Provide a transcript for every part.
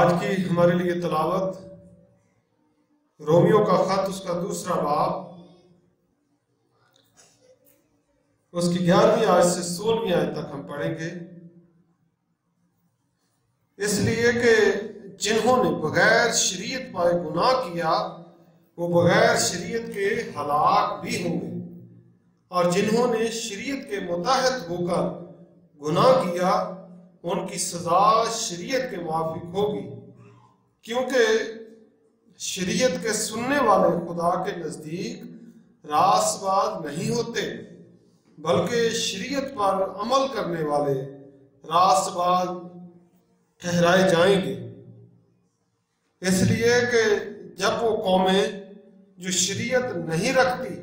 آج کی ہمارے لیے تلاوت رومیو کا خط اس کا 2 باب اس کی 11ویں آیت سے 16ویں آیت تک ہم پڑھیں گے، اس لیے کہ جنہوں نے بغیر شریعت پائے گناہ کیا وہ بغیر شریعت کے ہلاک بھی ہوں گے، اور جنہوں نے شریعت کے متحد ہو کر گناہ کیا ان کی سزا شریعت کے موافق ہوگی، کیونکہ شریعت کے سننے والے خدا کے نزدیک راست باز نہیں ہوتے، بلکہ شریعت پر عمل کرنے والے راست باز ٹھہرائے جائیں گے۔ اس لیے کہ جب وہ قومیں جو شریعت نہیں رکھتی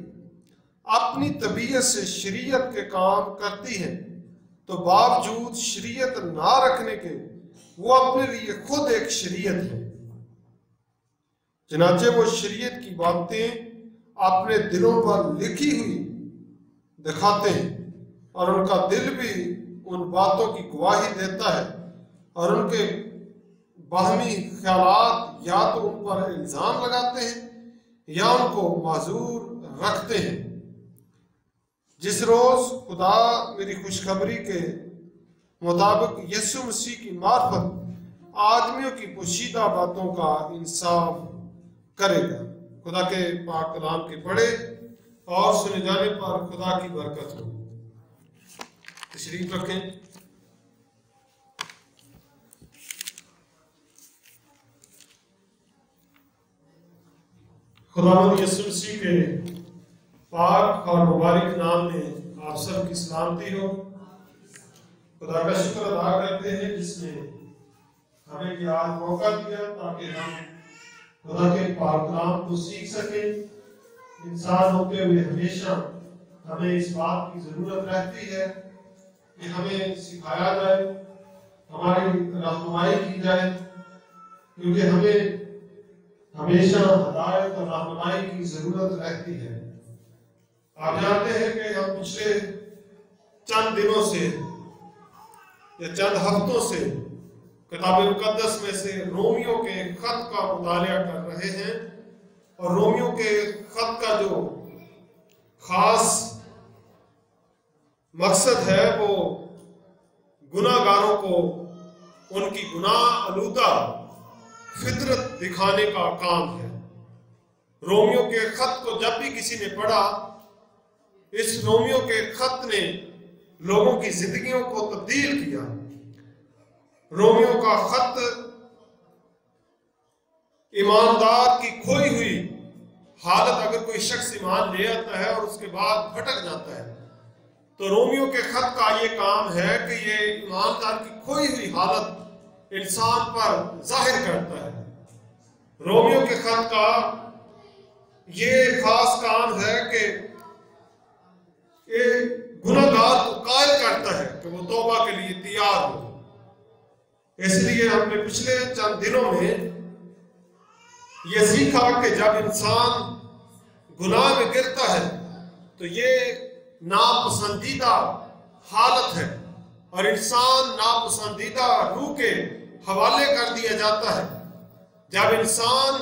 اپنی طبیعت سے شریعت کے کام کرتی ہیں تو باوجود شریعت نہ رکھنے کے وہ اپنے لیے خود ایک شریعت ہے، چنانچہ وہ شریعت کی باتیں اپنے دلوں پر لکھی ہوئی دکھاتے ہیں، اور ان کا دل بھی ان باتوں کی گواہی دیتا ہے، اور ان کے باہمی خیالات یا تو ان پر الزام لگاتے ہیں یا ان کو معذور رکھتے ہیں۔ جس روز خدا میری خوشخبری کے مطابق یسوع مسیح کی معرفت آدمیوں کی پوشیدہ باتوں کا انصاف کرے گا۔ خدا کے پاک کلام کے پڑھے اور سنے جانے پر خدا کی برکت ہو۔ تشریف رکھیں۔ خداوند یسوع مسیح کے پاک اور مبارک نام میں آپ سب کی سلامتی ہو۔ خدا کا شکر ادا کرتے ہیں جس نے ہمیں یہ آج موقع دیا تاکہ ہم خدا کے پاک کلام کو سیکھ سکیں۔ انسان ہوتے ہوئے ہمیشہ ہمیں اس بات کی ضرورت رہتی ہے کہ ہمیں سکھایا جائے، ہماری رہنمائی کی جائے، کیونکہ ہمیں ہمیشہ ہدایت اور رہنمائی کی ضرورت رہتی ہے۔ آپ جانتے ہیں کہ ہم پچھلے چند دنوں سے یا چند ہفتوں سے کتاب مقدس میں سے رومیو کے خط کا مطالعہ کر رہے ہیں، اور رومیو کے خط کا جو خاص مقصد ہے وہ گناہ گاروں کو ان کی گناہ آلودہ فطرت دکھانے کا کام ہے۔ رومیو کے خط کو جب بھی کسی نے پڑھا، اس رومیو کے خط نے لوگوں کی زندگیوں کو تبدیل کیا۔ رومیو کا خط ایماندار کی کھوئی ہوئی حالت، اگر کوئی شخص ایمان لے آتا ہے اور اس کے بعد بھٹک جاتا ہے تو رومیو کے خط کا یہ کام ہے کہ یہ ایماندار کی کھوئی ہوئی حالت انسان پر ظاہر کرتا ہے۔ رومیو کے خط کا یہ خاص کام ہے کہ یہ گناہ گار کو قائل کرتا ہے کہ وہ توبہ کے لیے تیار ہو۔ اس لیے ہم نے پچھلے چند دنوں میں یہ سیکھا کہ جب انسان گناہ میں گرتا ہے تو یہ ناپسندیدہ حالت ہے، اور انسان ناپسندیدہ روح کے حوالے کر دیا جاتا ہے۔ جب انسان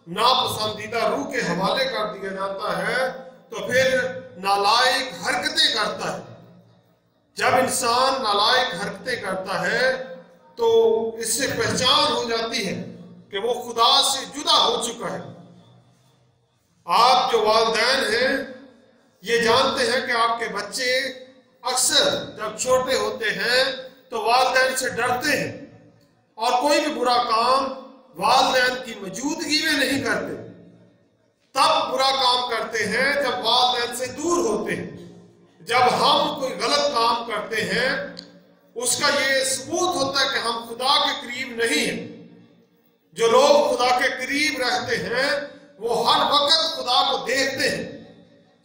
ناپسندیدہ روح کے حوالے کر دیا جاتا ہے تو پھر نالائق حرکتیں کرتا ہے۔ جب انسان نالائق حرکتیں کرتا ہے تو اس سے پہچان ہو جاتی ہے کہ وہ خدا سے جدا ہو چکا ہے۔ آپ جو والدین ہیں یہ جانتے ہیں کہ آپ کے بچے اکثر جب چھوٹے ہوتے ہیں تو والدین سے ڈرتے ہیں، اور کوئی بھی برا کام والدین کی موجودگی میں نہیں کرتے، تب برا کام کرتے ہیں جب والدین سے دور ہوتے ہیں۔ جب ہم کوئی غلط کام کرتے ہیں اس کا یہ ثبوت ہوتا ہے کہ ہم خدا کے قریب نہیں ہیں۔ جو لوگ خدا کے قریب رہتے ہیں وہ ہر وقت خدا کو دیکھتے ہیں۔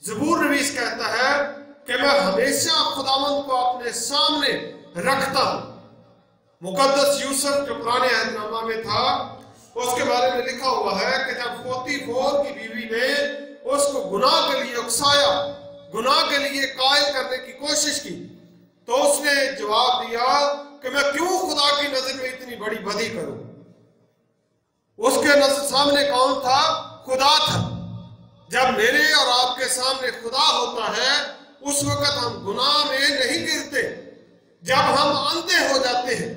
زبور نویس کہتا ہے کہ میں ہمیشہ خداوند کو اپنے سامنے رکھتا ہوں۔ مقدس یوسف جو پرانے عہد نامہ میں تھا اس کے بارے میں لکھا ہوا ہے کہ جب پوتی فور کی بیوی نے اس کو گناہ کے لیے اکسایا، گناہ کے لیے قائل کرنے کی کوشش کی، تو اس نے جواب دیا کہ میں کیوں خدا کی نظر میں اتنی بڑی بدی کروں۔ اس کے سامنے کون تھا؟ خدا تھا۔ جب میرے اور آپ کے سامنے خدا ہوتا ہے اس وقت ہم گناہ میں نہیں گرتے۔ جب ہم اندھے ہو جاتے ہیں،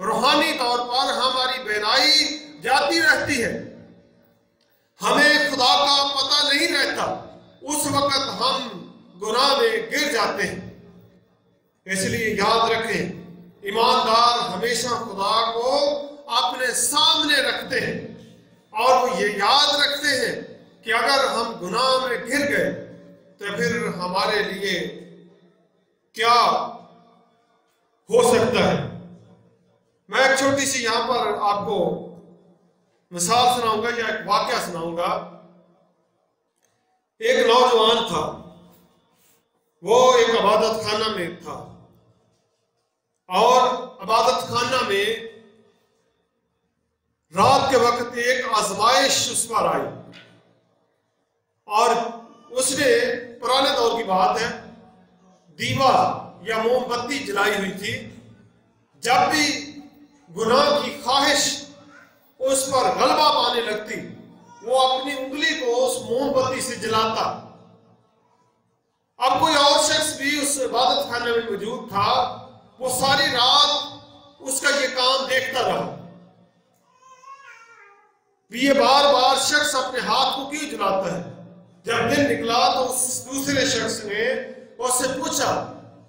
روحانی طور پر ہماری بینائی جاتی رہتی ہے، ہمیں خدا کا پتہ نہیں رہتا، اس وقت ہم گناہ میں گر جاتے ہیں۔ اس لیے یاد رکھیں، ایماندار ہمیشہ خدا کو اپنے سامنے رکھتے ہیں اور وہ یہ یاد رکھتے ہیں کہ اگر ہم گناہ میں گر گئے تو پھر ہمارے لیے کیا ہو سکتا ہے۔ میں ایک چھوٹی سی یہاں پر آپ کو مثال سناؤں گا یا ایک واقعہ سناؤں گا۔ ایک نوجوان تھا، وہ ایک عبادت خانہ میں تھا اور عبادت خانہ میں رات کے وقت ایک آزمائش اس پر آئی اور اس نے، پرانے دور کی بات ہے، دیوا یا موم بتی جلائی ہوئی تھی۔ جب بھی گناہ کی خواہش اس پر غلبہ پانے لگتی وہ اپنی انگلی کو اس موم بتی سے جلاتا۔ اب کوئی اور شخص بھی اس عبادت خانے میں موجود تھا، وہ ساری رات اس کا یہ کام دیکھتا رہا۔ یہ بار بار شخص اپنے ہاتھ کو کیوں جلاتا ہے؟ جب دن نکلا تو اس دوسرے شخص نے اس سے پوچھا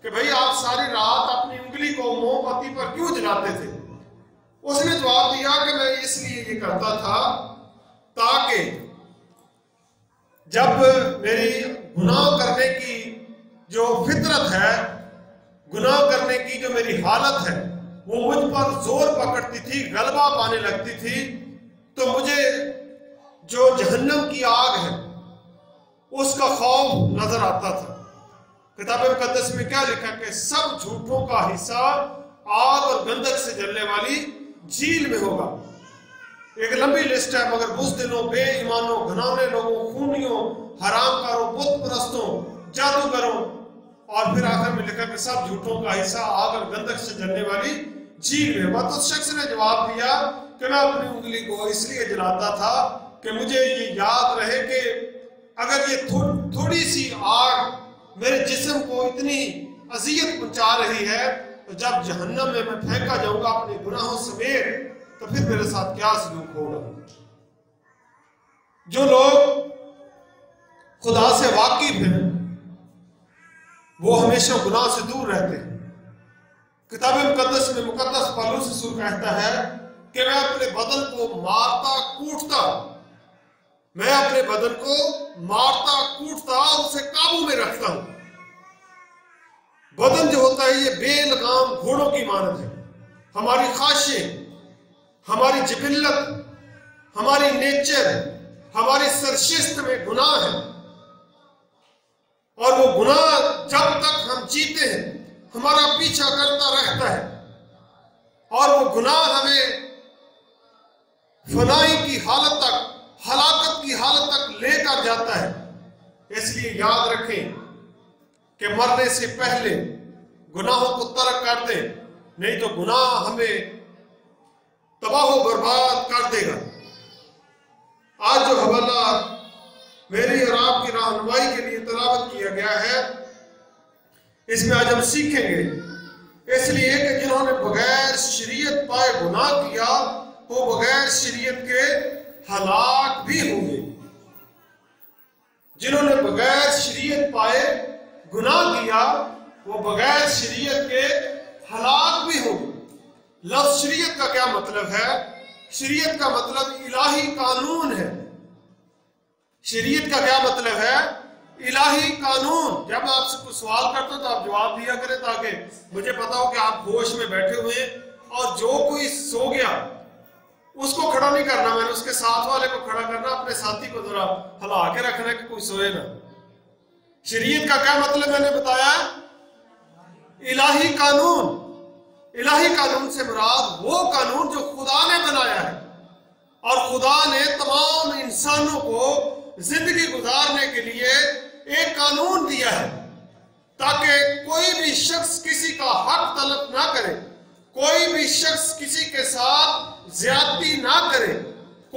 کہ بھئی آپ ساری رات اپنی انگلی کو موم بتی پر کیوں جلاتے تھے؟ اس نے جواب دیا کہ میں اس لیے یہ کرتا تھا تاکہ جب میری گناہ کرنے کی جو فطرت ہے، گناہ کرنے کی جو میری حالت ہے، وہ مجھ پر زور پکڑتی تھی، غلبہ پانے لگتی تھی، تو مجھے جو جہنم کی آگ ہے اس کا خوف نظر آتا تھا۔ کتاب مقدس میں کیا لکھا کہ سب جھوٹوں کا حصہ آگ اور گندک سے جلنے والی جھیل میں ہوگا۔ ایک لمبی لسٹ ہے، مگر بزدلوں، بے ایمانوں، گھناونے لوگوں، خونیوں، حرام کاروں، بت پرستوں، جادوگروں، اور پھر آخر میں لکھا کہ سب جھوٹوں کا حصہ آگ اور گندک سے جلنے والی جھیل میں ہوگا۔ تو اس شخص نے جواب دیا کہ میں اپنی انگلی کو اس لیے جلاتا تھا کہ مجھے یہ یاد رہے کہ اگر یہ تھوڑی سی آگ میرے جسم کو اتنی اذیت پہنچا رہی ہے تو جب جہنم میں پھینکا جاؤں گا اپنے گناہوں سمیت تو پھر میرے ساتھ کیا سلوک ہوگا۔ جو لوگ خدا سے واقف ہیں وہ ہمیشہ گناہ سے دور رہتے ہیں۔ کتاب مقدس میں مقدس پالوس رسول کہتا ہے کہ میں اپنے بدن کو مارتا کوٹتا، میں اپنے بدن کو مارتا کوٹتا اور اسے قابو میں رکھتا ہوں۔ بدن جو ہوتا ہے یہ بے لگام گھوڑوں کی مانند ہے۔ ہماری خواہشیں، ہماری جبلت، ہماری نیچر، ہماری سرشت میں گناہ ہے، اور وہ گناہ جب تک ہم جیتے ہیں ہمارا پیچھا کرتا رہتا ہے، اور وہ گناہ ہمیں فنائی کی حالت تک، ہلاکت کی حالت تک لے کر جاتا ہے۔ اس لیے یاد رکھیں کہ مرنے سے پہلے گناہوں کو ترک کر دیں، نہیں تو گناہ ہمیں تباہ و برباد کر دے گا۔ آج جو حوالہ میری اور آپ کی رہنمائی کے لیے تلاوت کیا گیا ہے، اس میں آج ہم سیکھیں گے، اس لیے کہ جنہوں نے بغیر شریعت پائے گناہ کیا وہ بغیر شریعت کے ہلاک بھی ہوں گے۔ جنہوں نے بغیر شریعت پائے گناہ کیا وہ بغیر شریعت کے ہلاک بھی ہوں گے۔ لفظ شریعت کا کیا مطلب ہے؟ شریعت کا مطلب الہی قانون ہے۔ شریعت کا کیا مطلب ہے؟ الہی قانون۔ جب میں آپ سے کچھ سوال کرتا ہوں تو آپ جواب دیا کریں تاکہ مجھے پتا ہو کہ آپ ہوش میں بیٹھے ہوئے ہیں، اور جو کوئی سو گیا اس کو کھڑا نہیں کرنا، میں نے اس کے ساتھ والے کو کھڑا کرنا، اپنے ساتھی کو ذرا ہلا کے رکھنا کہ کوئی سوئے نہ۔ شریعت کا کیا مطلب میں نے بتایا؟ الہی قانون۔ الہی قانون سے مراد وہ قانون جو خدا نے بنایا ہے، اور خدا نے تمام انسانوں کو زندگی گزارنے کے لیے ایک قانون دیا ہے تاکہ کوئی بھی شخص کسی کا حق طلب نہ کرے، کوئی بھی شخص کسی کے ساتھ زیادتی نہ کرے،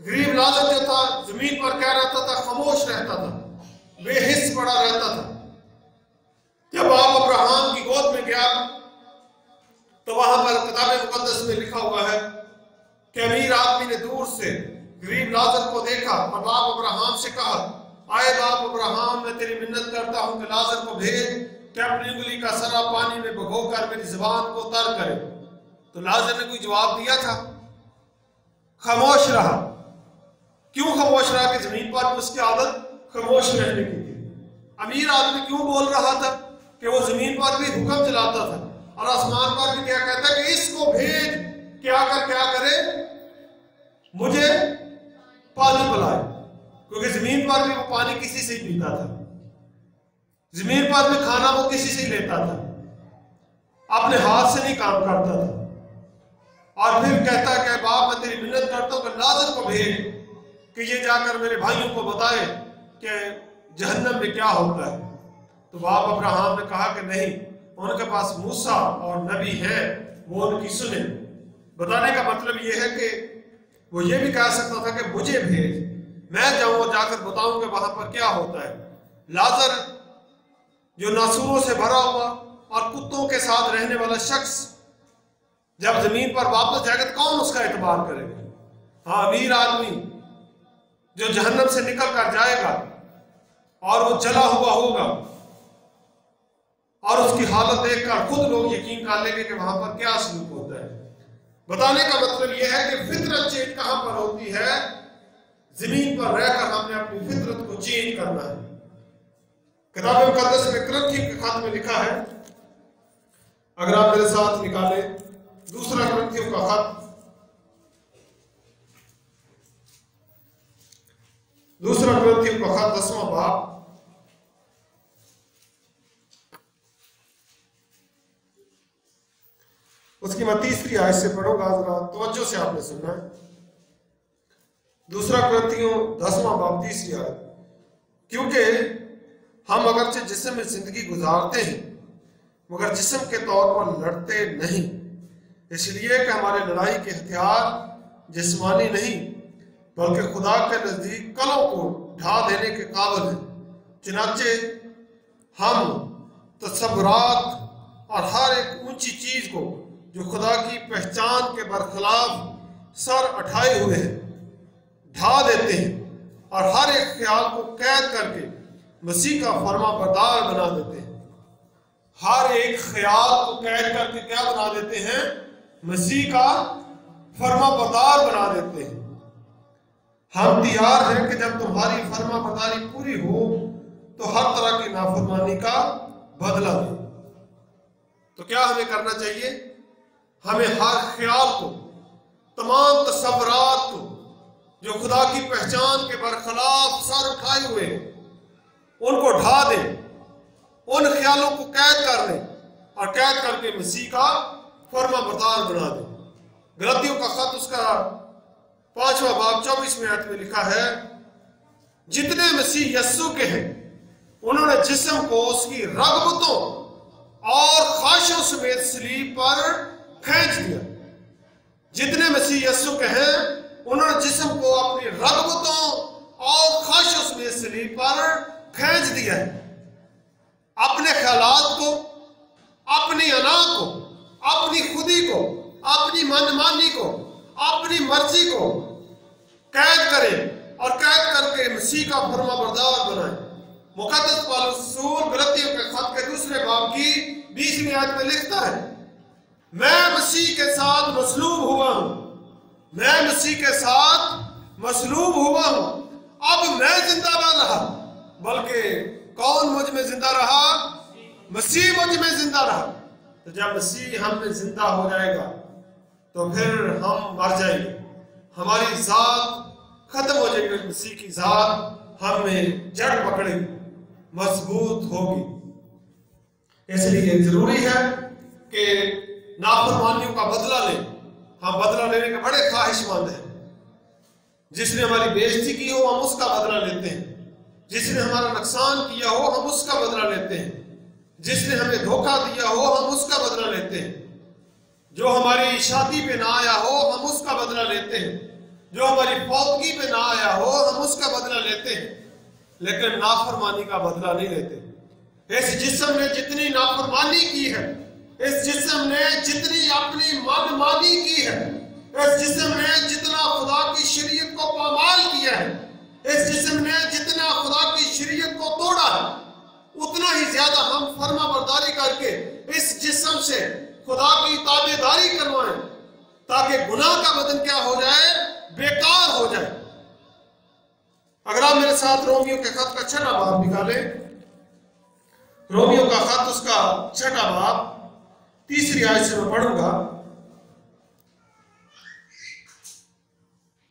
غریب لازر جو تھا زمین پر کیا رہتا تھا؟ خاموش رہتا تھا، بے حس پڑا رہتا تھا۔ جب آپ ابراہیم کی گود میں گیا تو وہاں پر کتاب مقدس میں لکھا ہوا ہے کہ امیر آدمی نے دور سے غریب لازر کو دیکھا اور باپ ابراہیم سے کہا، آئے باپ ابراہیم، میں تیری منت کرتا ہوں کہ لازر کو بھیج کہ اپنی انگلی کا سرا پانی میں بھگو کر میری زبان کو تر کرے۔ تو لازر نے کوئی جواب دیا تھا؟ خاموش رہا۔ کیوں خاموش رہا؟ کہ زمین پر اس کی عادت خاموش رہنے کی تھی۔ امیر آدمی کیوں بول رہا تھا؟ کہ وہ زمین پر بھی حکم چلاتا تھا اور آسمان پر بھی کیا کہتا ہے کہ اس کو بھیج کیا کرے، مجھے پانی پلائے، کیونکہ زمین پر بھی وہ پانی کسی سے ہی پیتا تھا، زمین پر بھی کھانا وہ کسی سے ہی لیتا تھا، اپنے ہاتھ سے نہیں کام کرتا تھا۔ اور پھر کہتا ہے کہ باپ میں تیری منت کرتا ہوں کہ لازر کو بھیج کہ یہ جا کر میرے بھائیوں کو بتائے کہ جہنم میں کیا ہوتا ہے۔ تو باپ ابراہیم نے کہا کہ نہیں، ان کے پاس موسیٰ اور نبی ہے، وہ ان کی سنیں۔ بتانے کا مطلب یہ ہے کہ وہ یہ بھی کہہ سکتا تھا کہ مجھے بھیج، میں جاؤں اور جا کر بتاؤں کہ وہاں پر کیا ہوتا ہے۔ لازر جو ناسوروں سے بھرا ہوا اور کتوں کے ساتھ رہنے والا شخص جب زمین پر واپس جائے گا تو کون اس کا اعتبار کرے گا؟ ہاں، امیر آدمی جو جہنم سے نکل کر جائے گا اور وہ جلا ہوا ہوگا اور اس کی حالت دیکھ کر خود لوگ یقین کر لیں گے کہ وہاں پر کیا سلوک ہوتا ہے۔ بتانے کا مطلب یہ ہے کہ فطرت چینج کہاں پر ہوتی ہے؟ زمین پر رہ کر ہم نے اپنی فطرت کو چینج کرنا ہے۔ کتاب مقدس میں کرنتھیوں کے خط میں لکھا ہے، اگر آپ میرے ساتھ نکالیں دوسرا کرنتھیوں کا خط، دوسرا کرنتھیوں کا خط 10واں باب، اس کی میں 30 آیت سے پڑھوں گا، ذرا توجہ سے آپ نے سننا ہے۔ دوسرا کرنتھیوں 10واں باب 30 آیت، کیونکہ ہم اگرچہ جسم میں زندگی گزارتے ہیں مگر جسم کے طور پر لڑتے نہیں، اس لیے کہ ہمارے لڑائی کے ہتھیار جسمانی نہیں بلکہ خدا کے نزدیک کلوں کو ڈھا دینے کے قابل ہیں۔ چنانچہ ہم تصورات اور ہر ایک اونچی چیز کو جو خدا کی پہچان کے برخلاف سر اٹھائے ہوئے ہیں ڈھا دیتے ہیں، اور ہر ایک خیال کو قید کر کے مسیح کا فرما بردار بنا دیتے ہیں۔ ہر ایک خیال کو قید کر کے کیا بنا دیتے ہیں؟ مسیح کا فرما بردار بنا دیتے ہیں۔ ہم تیار ہیں کہ جب تمہاری فرما برداری پوری ہو تو ہر طرح کی نافرمانی کا بدلہ دیں۔ تو کیا ہمیں کرنا چاہیے؟ ہمیں ہر خیال کو، تمام تصورات کو جو خدا کی پہچان کے برخلاف سر اٹھائے ہوئے ہیں ان کو ڈھا دیں، ان خیالوں کو قید کر دیں اور قید کر کے مسیح کا فرما بردار بنا دیں۔ غلاطیوں کا خط اس کا 5واں باب 24ویں آیت میں لکھا ہے، جتنے مسیح یسوع کے ہیں انہوں نے جسم کو اس کی رغبتوں اور خواہشوں سمیت صلیب پر کھینچ دیا۔ جتنے مسیح یسوع کے ہیں انہوں نے جسم کو اپنی رغبتوں اور خواہشوں سمیت صلیب پر کھینچ دیا ہے۔ اپنے خیالات کو، اپنی انا کو، اپنی خودی کو، اپنی من مانی کو، اپنی مرضی کو قید کریں اور قید کر کے مسیح کا فرما بردار بنائیں۔ مقدس پالوس رسول غلاطیوں کے خط کے 2 باب کی 20ویں آیت میں لکھتا ہے، میں مسیح کے ساتھ مصلوب ہوا ہوں، میں مسیح کے ساتھ مصلوب ہوا ہوں، اب میں زندہ نہ رہا بلکہ کون مجھ میں زندہ رہا؟ مسیح مجھ میں زندہ رہا۔ تو جب مسیح ہم میں زندہ ہو جائے گا تو پھر ہم مر جائیں گے، ہماری ذات ختم ہو جائے گی، مسیح کی ذات ہم میں جڑ پکڑے گی، مضبوط ہوگی۔ اس لیے ضروری ہے کہ نافرمانیوں کا بدلہ لیں۔ ہم بدلہ لینے کے بڑے خواہش مند ہیں۔ جس نے ہماری بے عزتی کی ہو ہم اس کا بدلہ لیتے ہیں، جس نے ہمارا نقصان کیا ہو ہم اس کا بدلہ لیتے ہیں، جس نے ہمیں دھوکہ دیا ہو ہم اس کا بدلہ لیتے ہیں، جو ہماری شادی پہ نہ آیا ہو ہم اس کا بدلہ لیتے ہیں، جو ہماری فوتگی پہ نہ آیا ہو ہم اس کا بدلہ لیتے ہیں، لیکن نافرمانی کا بدلہ نہیں لیتے۔ اس جسم نے جتنی نافرمانی کی ہے، اس جسم نے جتنی اپنی من مانی کی ہے، اس جسم نے جتنا خدا کی شریعت کو پامال کیا ہے، اس جسم نے جتنا خدا کی شریعت کو توڑا ہے، اتنا ہی زیادہ ہم فرما برداری کر کے اس جسم سے خدا کی تابعداری کروائیں، تاکہ گناہ کا بدن کیا ہو جائے؟ بیکار ہو جائے۔ اگر آپ میرے ساتھ رومیو کے خط کا 6واں باب نکالیں، رومیو کا خط اس کا 6واں باب 3 آیت سے میں پڑھوں گا۔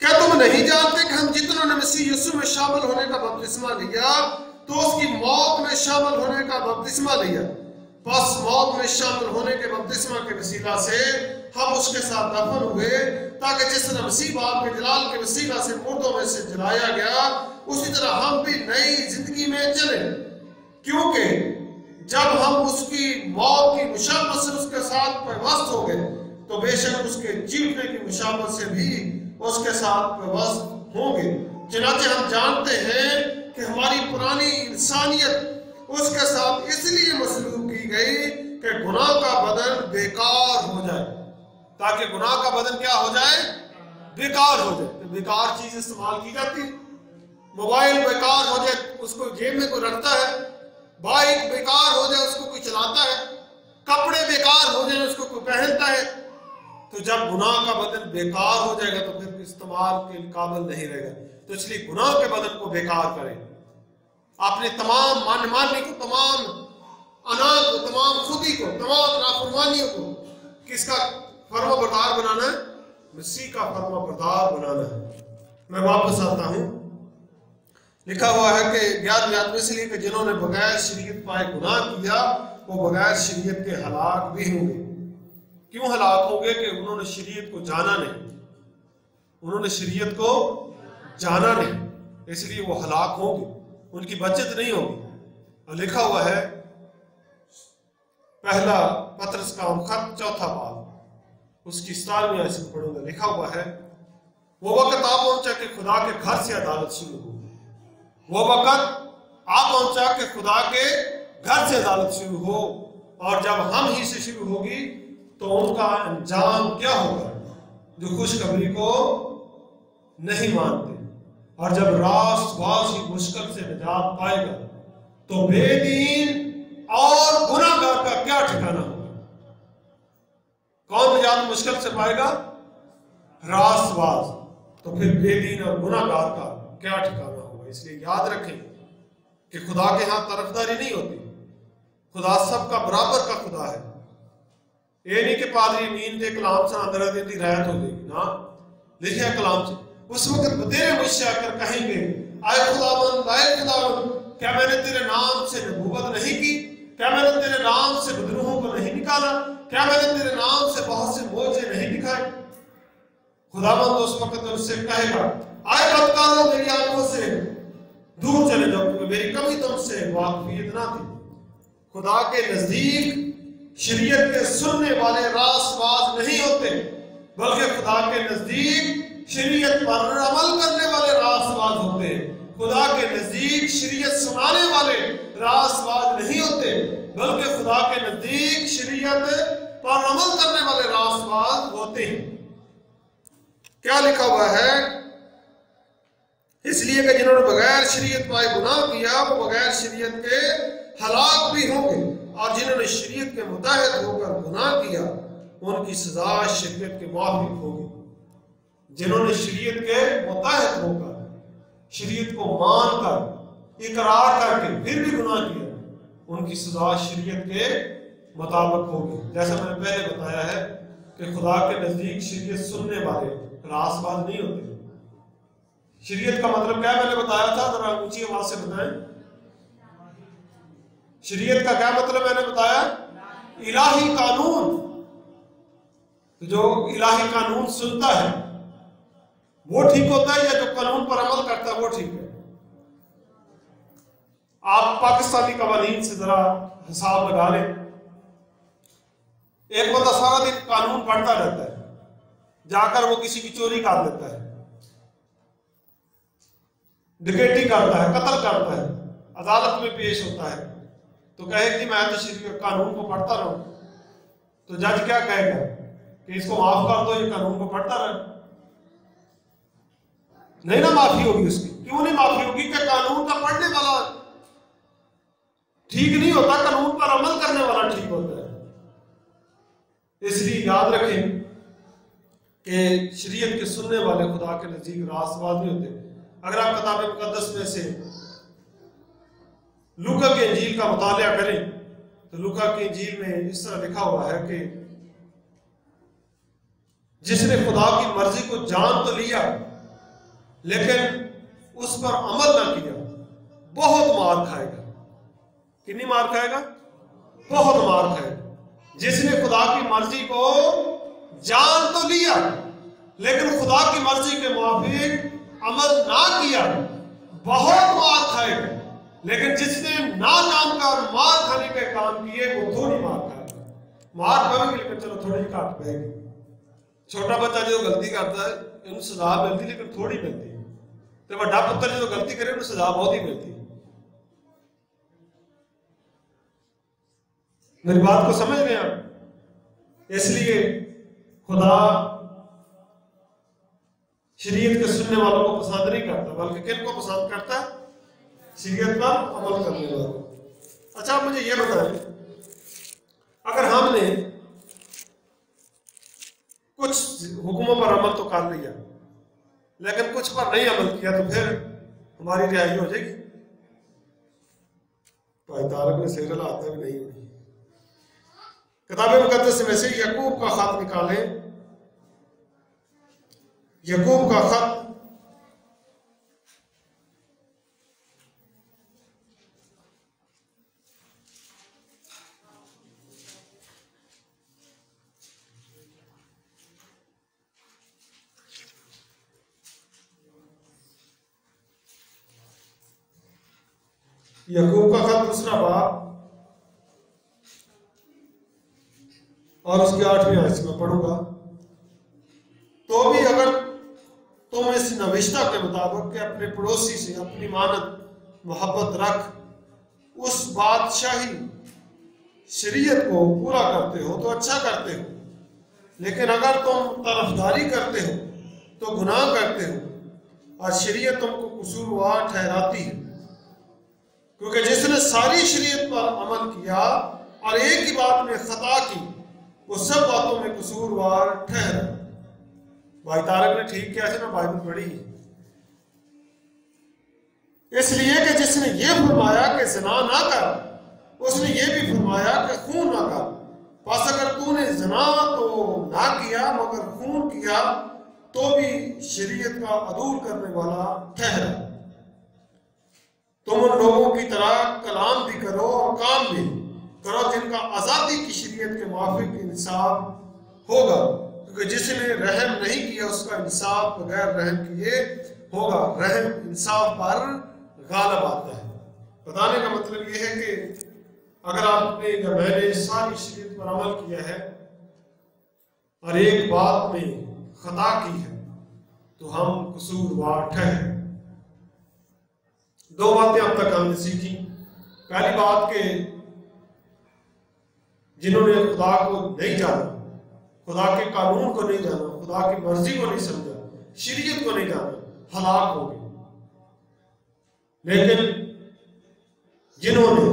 کیا تم نہیں جانتے کہ ہم جتنوں نے مسیح یسوع میں شامل ہونے کا بپتسمہ لیا تو اس کی موت میں شامل ہونے کا بپتسمہ لیا، پس موت میں شامل ہونے کے بپتسمہ کے وسیلہ سے ہم اس کے ساتھ دفن ہوئے، تاکہ جس طرح مسیح باپ کے جلال کے وسیلہ سے مردوں میں سے جلایا گیا، اسی طرح ہم بھی نئی زندگی میں چلیں۔ کیونکہ جب ہم اس کی موت کی مشابہت سے اس کے ساتھ پیوست ہو گئے تو بے شک اس کے جیتنے کی مشابہت سے بھی اس کے ساتھ پیوست ہوں گے۔ چنانچہ ہم جانتے ہیں کہ ہماری پرانی انسانیت اس کے ساتھ اس لیے مسلوب کی گئی کہ گناہ کا بدن بیکار ہو جائے، تاکہ گناہ کا بدن کیا ہو جائے؟ بیکار ہو جائے۔ تو بیکار چیز استعمال کی جاتی ہے، موبائل بیکار ہو جائے اس کو جیب میں کوئی رکھتا ہے، بائک بیکار ہو جائے اس کو کوئی چلاتا ہے، کپڑے بیکار ہو جائے اس کو کوئی پہنتا ہے۔ تو جب گناہ کا بدن بیکار ہو جائے گا تو پھر استعمال کے قابل نہیں رہے گا۔ تو اس لیے گناہ کے بدن کو بیکار کریں، اپنے تمام من مانی کو، تمام انا کو، تمام خودی کو، تمام نافرمانیوں کو کس کا فرما بردار بنانا ہے؟ مسیح کا فرما بردار بنانا ہے۔ میں واپس آتا ہوں، لکھا ہوا ہے کہ 11ویں آیت میں اس لیے کہ جنہوں نے بغیر شریعت پائے گناہ کیا وہ بغیر شریعت کے ہلاک بھی ہوں گے۔ کیوں ہلاک ہوں گے؟ کہ انہوں نے شریعت کو جانا نہیں، انہوں نے شریعت کو جانا نہیں، اس لیے وہ ہلاک ہوں گے، ان کی بچت نہیں ہوگی۔ اور لکھا ہوا ہے پہلا پطرس کا خط 4واں باب اس کی 17ویں آیت سے پڑھوں گا۔ لکھا ہوا ہے وہ وقت آ پہنچا کہ خدا کے گھر سے عدالت شروع ہو، وہ وقت آ پہنچا کہ خدا کے گھر سے عدالت شروع ہو، اور جب ہم ہی سے شروع ہوگی تو ان کا انجام کیا ہوگا؟ جو خوشخبری کو نہیں مانتے۔ اور جب راست باز ہی مشکل سے نجات پائے گا تو بے دین اور گناہ گار کا کیا ٹھکانہ ہوگا؟ کون نجات مشکل سے پائے گا؟ راست باز۔ تو پھر بے دین اور گناہ گار کا کیا ٹھکانہ ہوگا؟ اس لیے یاد رکھیں کہ خدا کے ہاں طرفداری نہیں ہوتی، خدا سب کا برابر کا خدا ہے۔ یہ نہیں کہ پادری امین دے کلام سے اندر دن دی رعایت ہو جائے گی، نا، لکھے کلام سے۔ اس وقت تیرے مجھ سے آ کر کہیں گے اے خداوند، اے خداوند، کیا میں نے تیرے نام سے نبوت نہیں کی؟ کیا میں نے تیرے نام سے بدروہوں کو نہیں نکالا؟ کیا میں نے تیرے نام سے بہت سے معجزے نہیں دکھائے؟ خداوند اس وقت اس سے کہے گا اے بدکاروں، میری آنکھوں سے دور چلے جاؤ، کیونکہ میری کبھی تم سے واقفیت نہ تھی۔ خدا کے نزدیک شریعت کے سننے والے راست باز نہیں ہوتے، بلکہ خدا کے نزدیک شریعت پر عمل کرنے والے راست باز ہوتے ہیں۔ خدا کے نزدیک شریعت سنانے والے راست باز نہیں ہوتے، بلکہ خدا کے نزدیک شریعت پر عمل کرنے والے راست باز ہوتے ہیں۔ کیا لکھا ہوا ہے؟ اس لیے کہ جنہوں نے بغیر شریعت پائے گناہ کیا وہ بغیر شریعت کے ہلاک بھی ہوں گے، اور جنہوں نے شریعت کے متحد ہو کر گناہ کیا ان کی سزا شریعت کے موافق ہوگی۔ جنہوں نے شریعت کے متحد ہو کر، شریعت کو مان کر، اقرار کر کے پھر بھی گناہ کیا، ان کی سزا شریعت کے مطابق ہوگی۔ جیسا میں نے پہلے بتایا ہے کہ خدا کے نزدیک شریعت سننے والے راست باز نہیں ہوتے۔ شریعت کا مطلب کیا ہے میں نے بتایا تھا، ذرا اونچی آواز سے بتائیں۔ شریعت کا کیا مطلب میں نے بتایا؟ الہی قانون۔ جو الہی قانون سنتا ہے وہ ٹھیک ہوتا ہے، یا جو قانون پر عمل کرتا ہے وہ ٹھیک ہے؟ آپ پاکستانی قوانین سے ذرا حساب لگا لیں۔ ایک بندہ سارا دن قانون پڑھتا رہتا ہے، جا کر وہ کسی کی چوری کر لیتا ہے، ڈکیٹی کرتا ہے، قتل کرتا ہے، عدالت میں پیش ہوتا ہے، تو کہے کہ میں تو شریعت قانون کو پڑھتا رہوں، تو جج کیا کہے گا کہ اس کو معاف کر دو، یہ قانون کو پڑھتا رہے؟ نہیں نا معافی ہوگی اس کی۔ کیوں نہیں معافی ہوگی؟ کہ قانون کا پڑھنے والا ٹھیک نہیں ہوتا، قانون پر عمل کرنے والا ٹھیک ہوتا ہے۔ اس لیے یاد رکھیں کہ شریعت کے سننے والے خدا کے نزدیک راست باز نہیں ہوتے۔ اگر آپ کتاب مقدس میں سے لوکا کی انجیل کا مطالعہ کریں تو لوکا کی انجیل میں اس طرح لکھا ہوا ہے کہ جس نے خدا کی مرضی کو جان تو لیا لیکن اس پر عمل نہ کیا، بہت مار کھائے گا۔ کتنی مار کھائے گا؟ بہت مار کھائے گا۔ جس نے خدا کی مرضی کو جان تو لیا لیکن خدا کی مرضی کے موافق عمل نہ کیا، بہت مار کھائے گا۔ لیکن جس نے نہ جان کر مار کھانے کے کام کیے وہ تھوڑی مار کھائے گا۔ مار پڑے گی لیکن چلو تھوڑی کاٹ پائے گی۔ چھوٹا بچہ جو غلطی کرتا ہے انہوں سزا ملتی لیکن تھوڑی ملتی ہے، تو بڑا پتر جو غلطی کرے انہوں سزا بہت ہی ملتی ہے۔ میری بات کو سمجھ رہے ہیں آپ؟ اس لیے خدا شریعت کے سننے والوں کو پسند نہیں کرتا، بلکہ کن کو پسند کرتا ہے؟ شریعت پر عمل کرنے والوں۔ اچھا مجھے یہ بتائیں، اگر ہم نے کچھ حکموں پر عمل تو کر لیا لیکن کچھ پر نہیں عمل کیا تو پھر ہماری رہائی ہو جائے گی؟ بھائی طارق نے صحیح آتا بھی نہیں ہوگی۔ کتاب مقدس میں سے یعقوب کا خط نکالیں، یعقوب کا خط یعقوب کا خط دوسرا باب اور اس کے 8ویں آیت میں پڑھوں گا۔ تو بھی اگر تم اس نوشتہ کے مطابق کہ اپنے پڑوسی سے اپنی مانت محبت رکھ اس بادشاہی شریعت کو پورا کرتے ہو تو اچھا کرتے ہو، لیکن اگر تم طرفداری کرتے ہو تو گناہ کرتے ہو اور شریعت تم کو قصوروار ٹھہراتی ہے، کیونکہ جس نے ساری شریعت پر عمل کیا اور ایک ہی بات میں خطا کی وہ سب باتوں میں قصوروار ٹھہرا۔ بھائی طارق نے ٹھیک کیا ہے نا، بائبل پڑھی۔ اس لیے کہ جس نے یہ فرمایا کہ زنا نہ کر، اس نے یہ بھی فرمایا کہ خون نہ کر۔ بس اگر تو نے زنا تو نہ کیا مگر خون کیا تو بھی شریعت کا عدول کرنے والا ٹھہرا۔ تم ان لوگوں کی طرح کلام بھی کرو اور کام بھی کرو جن کا آزادی کی شریعت کے موافق انصاف ہوگا، کیونکہ جس نے رحم نہیں کیا اس کا انصاف بغیر رحم کیے ہوگا۔ رحم انصاف پر غالب آتا ہے۔ بتانے کا مطلب یہ ہے کہ اگر آپ نے یا میں نے ساری شریعت پر عمل کیا ہے اور ایک بات میں خطا کی ہے تو ہم قصوروار ٹھہرے۔ دو باتیں اب تک ہم نے سیکھی۔ پہلی بات کہ جنہوں نے خدا کو نہیں جانا، خدا کے قانون کو نہیں جانا، خدا کی مرضی کو نہیں سمجھا، شریعت کو نہیں جانا، ہلاک ہو گئے۔ لیکن جنہوں نے،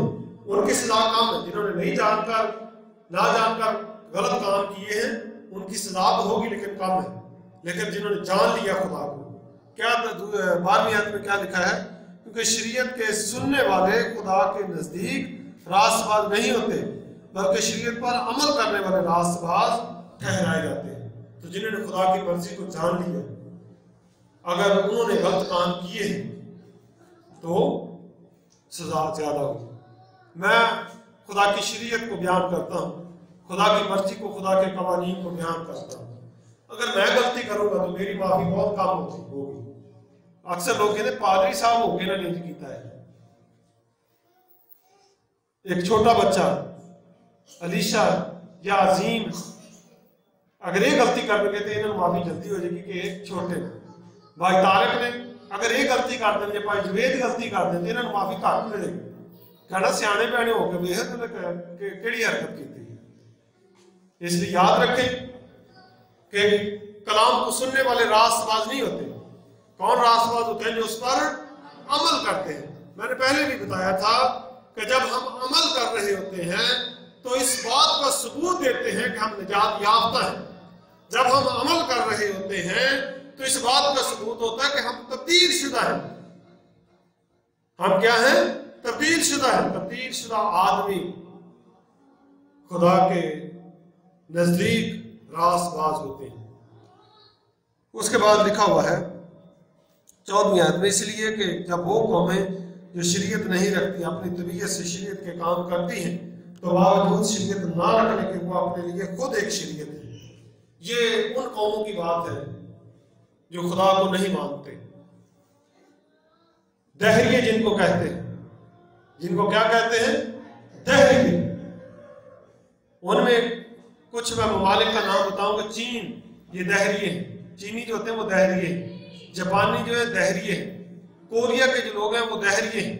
ان کی سزا کام ہے، جنہوں نے نہیں جان کر نہ جان کر غلط کام کیے ہیں ان کی سزا تو ہوگی لیکن کم ہے۔ لیکن جنہوں نے جان لیا خدا کو، کیا 12ویں آیت میں کیا لکھا ہے؟ کیونکہ شریعت کے سننے والے خدا کے نزدیک راست باز نہیں ہوتے بلکہ شریعت پر عمل کرنے والے راست باز ٹھہرائے جاتے ہیں۔ تو جنہوں نے خدا کی مرضی کو جان لیا، اگر انہوں نے غلط کام کیے ہیں تو سزا زیادہ ہوگی۔ میں خدا کی شریعت کو بیان کرتا ہوں، خدا کی مرضی کو، خدا کے قوانین کو بیان کرتا ہوں۔ اگر میں غلطی کروں گا تو میری معافی بہت کم ہوگی۔ اکثر لوگ کہتے ہیں پادری صاحب ہو کے نہ نہیں کیتا ہے۔ ایک چھوٹا بچہ علیشا یا عظیم اگر یہ غلطی کر کے تو انہوں معافی جلدی ہو جائے گی کہ ایک چھوٹے بھائی طارق نے اگر یہ غلطی کر دیں جی بھائی جوید غلطی کر دیں انہوں نے معافی گھٹ ملے گی کہنا سیانے بیانے ہو کے ویخ کیڑی حرکت کی تھی. اس لیے یاد رکھیں کہ کلام کو سننے والے راست باز نہیں ہوتے. کون راست باز ہوتے ہیں؟ جو اس پر عمل کرتے ہیں. میں نے پہلے بھی بتایا تھا کہ جب ہم عمل کر رہے ہوتے ہیں تو اس بات کا ثبوت دیتے ہیں کہ ہم نجات یافتہ ہیں. جب ہم عمل کر رہے ہوتے ہیں تو اس بات کا ثبوت ہوتا ہے کہ ہم تبدیل شدہ ہیں. ہم کیا ہیں؟ تبدیل شدہ ہیں. تبدیل شدہ آدمی خدا کے نزدیک راست باز ہوتے ہیں. اس کے بعد لکھا ہوا ہے 14ویں آیت میں، اس لیے کہ جب وہ قومیں جو شریعت نہیں رکھتی اپنی طبیعت سے شریعت کے کام کرتی ہیں تو باوجود شریعت نہ رکھنے کے وہ اپنے لیے خود ایک شریعت ہے. یہ ان قوموں کی بات ہے جو خدا کو نہیں مانتے. دہریے جن کو کہتے ہیں، جن کو کیا کہتے ہیں؟ دہریے. ان میں کچھ میں ممالک کا نام بتاؤں گا. چین، یہ دہریے ہیں. چینی جو ہوتے ہیں وہ دہریے ہیں. جاپانی جو ہے دہریے ہیں. کوریا کے جو لوگ ہیں وہ دہریے ہیں.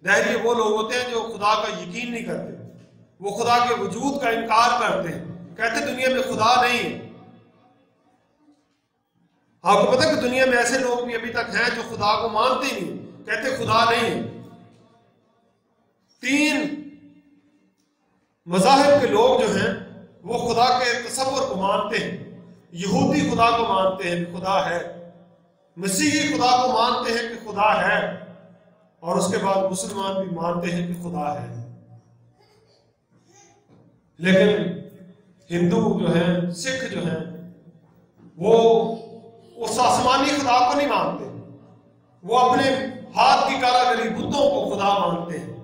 دہریے وہ لوگ ہوتے ہیں جو خدا کا یقین نہیں کرتے، وہ خدا کے وجود کا انکار کرتے ہیں، کہتے دنیا میں خدا نہیں ہے. آپ کو پتہ کہ دنیا میں ایسے لوگ بھی ابھی تک ہیں جو خدا کو مانتے ہی نہیں، کہتے خدا نہیں ہے. 3 مذاہب کے لوگ جو ہیں وہ خدا کے تصور کو مانتے ہیں. یہودی خدا کو مانتے ہیں کہ خدا ہے، مسیحی خدا کو مانتے ہیں کہ خدا ہے، اور اس کے بعد مسلمان بھی مانتے ہیں کہ خدا ہے. لیکن ہندو جو ہیں، سکھ جو ہیں، وہ اس آسمانی خدا کو نہیں مانتے. وہ اپنے ہاتھ کی کاراگری بتوں کو خدا مانتے ہیں،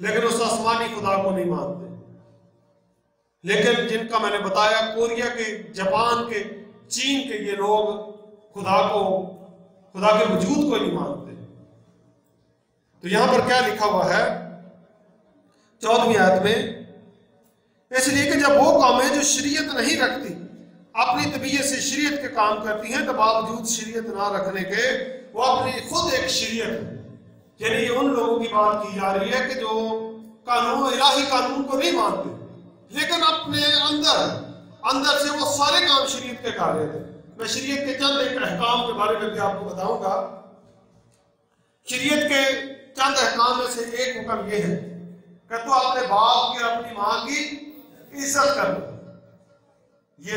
لیکن اس آسمانی خدا کو نہیں مانتے. لیکن جن کا میں نے بتایا کوریا کے، جاپان کے، چین کے، یہ لوگ خدا کے وجود کو نہیں مانتے. تو یہاں پر کیا لکھا ہوا ہے 14ویں آیت میں؟ اس لیے کہ جب وہ قومیں جو شریعت نہیں رکھتی اپنی طبیعت سے شریعت کے کام کرتی ہیں تو باوجود شریعت نہ رکھنے کے وہ اپنی خود ایک شریعت ہے. یعنی یہ ان لوگوں کی بات کی جا رہی ہے کہ جو قانون، الہی قانون کو نہیں مانتے، لیکن اپنے اندر سے وہ سارے کام شریعت کے کر رہے تھے. میں شریعت کے چند ایک احکام کے بارے میں بھی آپ کو بتاؤں گا. شریعت کے چند احکام میں سے ایک حکم یہ ہے کہ تو اپنے باپ کی اور اپنی ماں کی عزت کر لو. یہ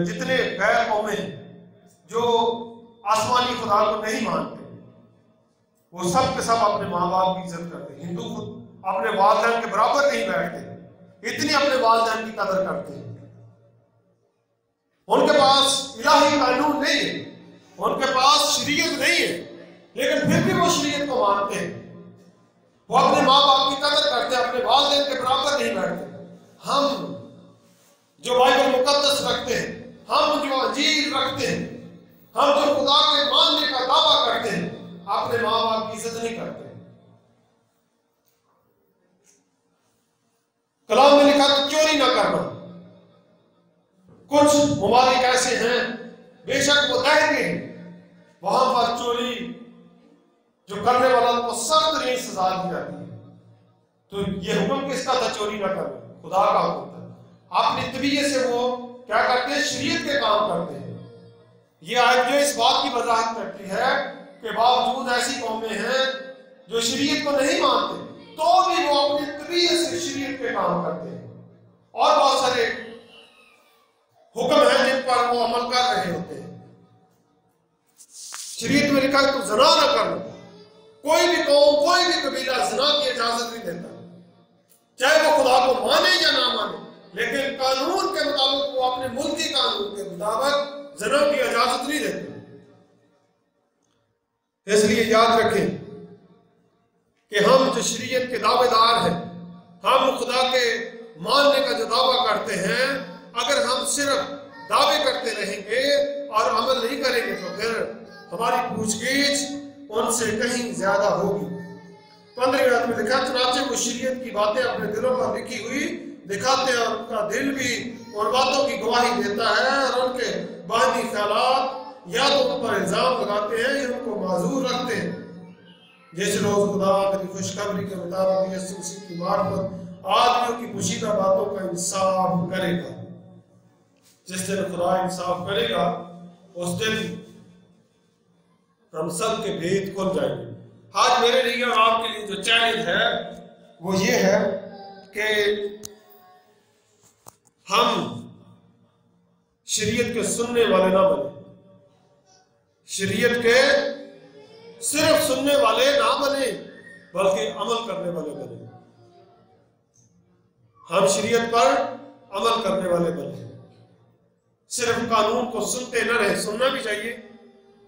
جتنے غیر قومیں ہیں جو آسمانی خدا کو نہیں مانتے وہ سب کے سب اپنے ماں باپ کی عزت کرتے ہیں. ہندو خود اپنے والدین کے برابر نہیں بیٹھتے، اتنی اپنے والدین کی قدر کرتے ہیں. ان کے پاس الہی قانون نہیں ہے، ان کے پاس شریعت نہیں ہے، لیکن پھر بھی وہ شریعت کو مانتے ہیں. وہ اپنے ماں باپ کی قدر کرتے ہیں، اپنے والدین کے برابر نہیں بیٹھتے. ہم جو بائبل مقدس رکھتے ہیں، ہم جو انجیل رکھتے ہیں، ہم جو خدا کے ماننے کا دعویٰ کرتے ہیں، اپنے ماں باپ کی عزت نہیں کرتے. کلام میں لکھا کہ چوری نہ کرنا. کچھ ممالک ایسے ہیں بے شک وہ دہریے ہیں، وہاں پر چوری جو کرنے والا کو سخت ترین سزا دی جاتی ہے. تو یہ حکم کس کا تھا؟ چوری نہ کرنا خدا کا حکم تھا. اپنی طبیعت سے وہ کیا کرتے ہیں؟ شریعت کے کام کرتے ہیں. یہ آیت جو اس بات کی وضاحت کرتی ہے کہ باوجود ایسی قومیں ہیں جو شریعت کو نہیں مانتے تو بھی وہ اپنی طبیعت سے شریعت کے کام کرتے ہیں، اور بہت سارے حکم ہیں جن پر وہ عمل کر رہے ہوتے ہیں. شریعت میں لکھا ہے تو زنا نہ کرنا. کوئی بھی قوم، کوئی بھی قبیلہ زنا کی اجازت نہیں دیتا، چاہے وہ خدا کو مانے یا نہ مانے، لیکن قانون کے مطابق وہ اپنے ملکی قانون کے مطابق زنا کی اجازت نہیں دیتے. اس لیے یاد رکھیں کہ ہم جو شریعت کے دعوے دار ہیں، ہم خدا کے ماننے کا جو دعویٰ کرتے ہیں، اگر ہم صرف دعوے کرتے رہیں گے اور عمل نہیں کریں گے تو پھر ہماری پوچھ گچھ ان سے کہیں زیادہ ہوگی. 15ویں آیت میں لکھا چنانچہ وہ شریعت کی باتیں اپنے دلوں پر لکھی ہوئی دکھاتے ہیں اور ان کا دل بھی ان باتوں کی گواہی دیتا ہے اور ان کے باہمی خیالات یا تو ان پر الزام لگاتے ہیں یا ان کو معذور رکھتے ہیں۔ جس روز خدا اپنی خوشخبری کے مطابق یسوع مسیح کی معرفت آدمیوں کی پوشیدہ باتوں کا انصاف کرے گا۔ جس دن خدا انصاف کرے گا اس دن ہم سب کے بھید کھل جائیں گے۔ آج میرے لیے اور آپ کے لیے جو چیلنج ہے وہ یہ ہے کہ ہم شریعت کے سننے والے نہ بنیں، شریعت کے صرف سننے والے نہ بنیں بلکہ عمل کرنے والے بنیں۔ ہم شریعت پر عمل کرنے والے بنیں، صرف قانون کو سنتے نہ رہیں، سننا بھی چاہیے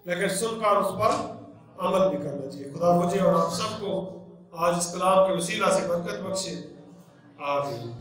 لیکن سن کر اس پر عمل بھی کرنا چاہیے۔ خدا مجھے اور آپ سب کو آج اس کلام کے وسیلہ سے برکت بخشے، آمین۔